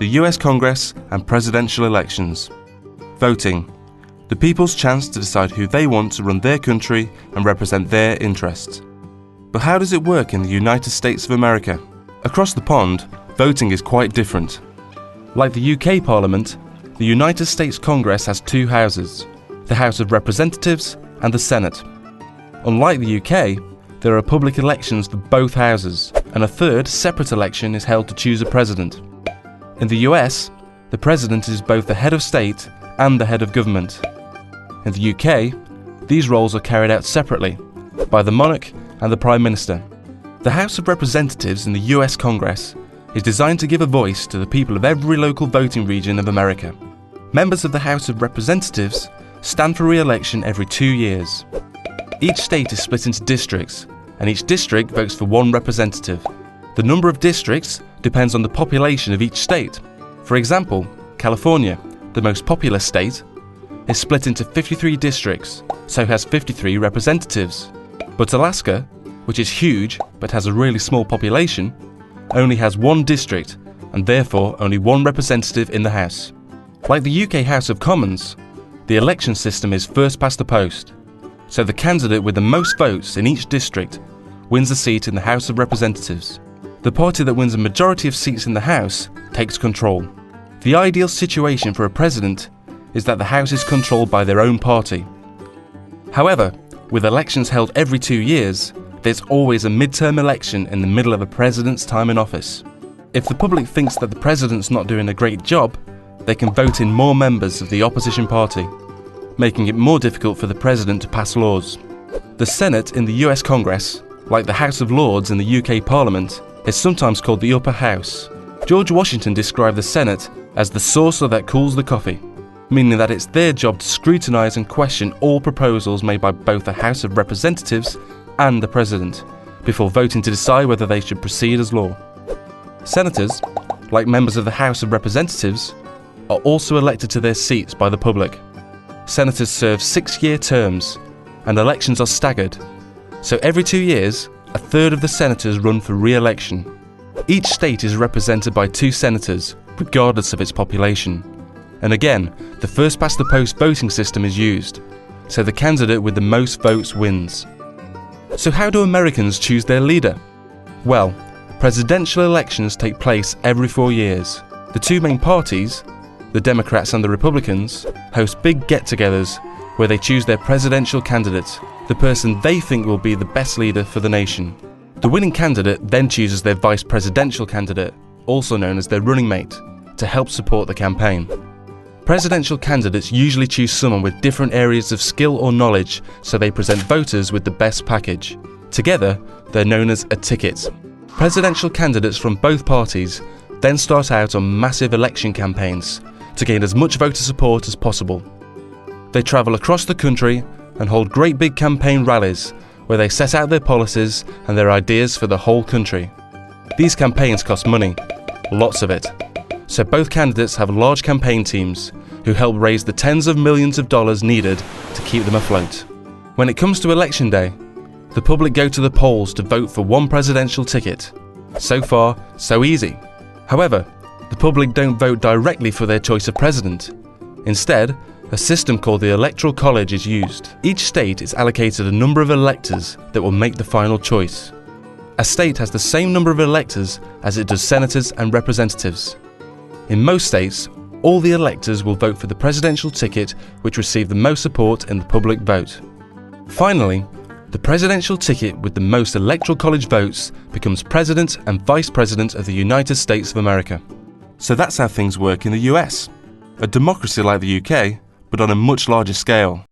the US Congress and presidential elections. Voting, the people's chance to decide who they want to run their country and represent their interests. But how does it work in the United States of America? Across the pond, voting is quite different. Like the UK Parliament, the United States Congress has two houses, the House of Representatives and the Senate. Unlike the UK, there are public elections for both houses, and a third separate election is held to choose a president. In the US, the president is both the head of state and the head of government. In the UK, these roles are carried out separately by the monarch and the Prime Minister. The House of Representatives in the US Congress is designed to give a voice to the people of every local voting region of America. Members of the House of Representatives stand for re-election every 2 years. Each state is split into districts, and each district votes for one representative. The number of districts depends on the population of each state. For example, California, the most populous state, is split into 53 districts, so has 53 representatives. But Alaska, which is huge but has a really small population, only has one district and therefore only one representative in the House. Like the UK House of Commons, the election system is first past the post, so the candidate with the most votes in each district wins a seat in the House of Representatives. The party that wins a majority of seats in the House takes control. The ideal situation for a president is that the House is controlled by their own party. However, with elections held every 2 years, there's always a midterm election in the middle of a president's time in office. If the public thinks that the president's not doing a great job, they can vote in more members of the opposition party, making it more difficult for the president to pass laws. The Senate in the US Congress, like the House of Lords in the UK Parliament, is sometimes called the upper house. George Washington described the Senate as the saucer that cools the coffee, meaning that it's their job to scrutinise and question all proposals made by both the House of Representatives and the President, before voting to decide whether they should proceed as law. Senators, like members of the House of Representatives, are also elected to their seats by the public. Senators serve 6-year terms, and elections are staggered, so every 2 years, a third of the senators run for re-election. Each state is represented by 2 senators, regardless of its population. And again, the first past the post voting system is used, so the candidate with the most votes wins. So how do Americans choose their leader? Well, presidential elections take place every 4 years. The 2 main parties, the Democrats and the Republicans, host big get-togethers where they choose their presidential candidate, the person they think will be the best leader for the nation. The winning candidate then chooses their vice presidential candidate, also known as their running mate, to help support the campaign. Presidential candidates usually choose someone with different areas of skill or knowledge, so they present voters with the best package. Together, they're known as a ticket. Presidential candidates from both parties then start out on massive election campaigns to gain as much voter support as possible. They travel across the country and hold great big campaign rallies where they set out their policies and their ideas for the whole country. These campaigns cost money, lots of it. So both candidates have large campaign teams who help raise the tens of millions of dollars needed to keep them afloat. When it comes to election day, the public go to the polls to vote for one presidential ticket. So far, so easy. However, the public don't vote directly for their choice of president. Instead, a system called the Electoral College is used. Each state is allocated a number of electors that will make the final choice. A state has the same number of electors as it does senators and representatives. In most states, all the electors will vote for the presidential ticket which received the most support in the public vote. Finally, the presidential ticket with the most Electoral College votes becomes President and Vice President of the United States of America. So that's how things work in the US. A democracy like the UK, but on a much larger scale.